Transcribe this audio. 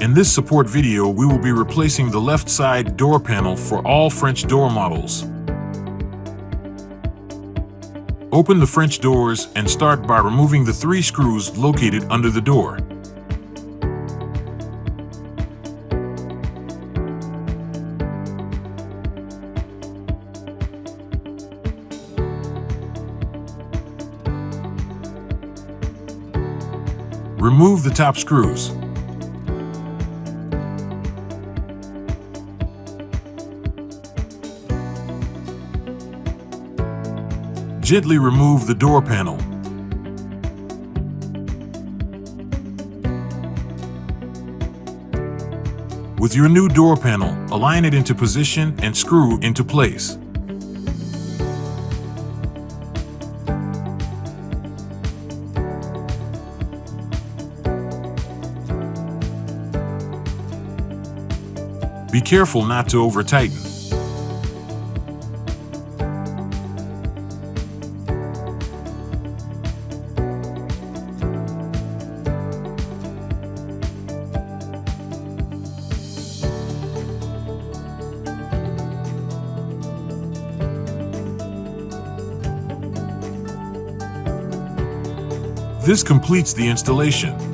In this support video, we will be replacing the left side door panel for all French door models. Open the French doors and start by removing the 3 screws located under the door. Remove the top screws. Gently remove the door panel. With your new door panel, align it into position and screw into place. Be careful not to over-tighten. This completes the installation.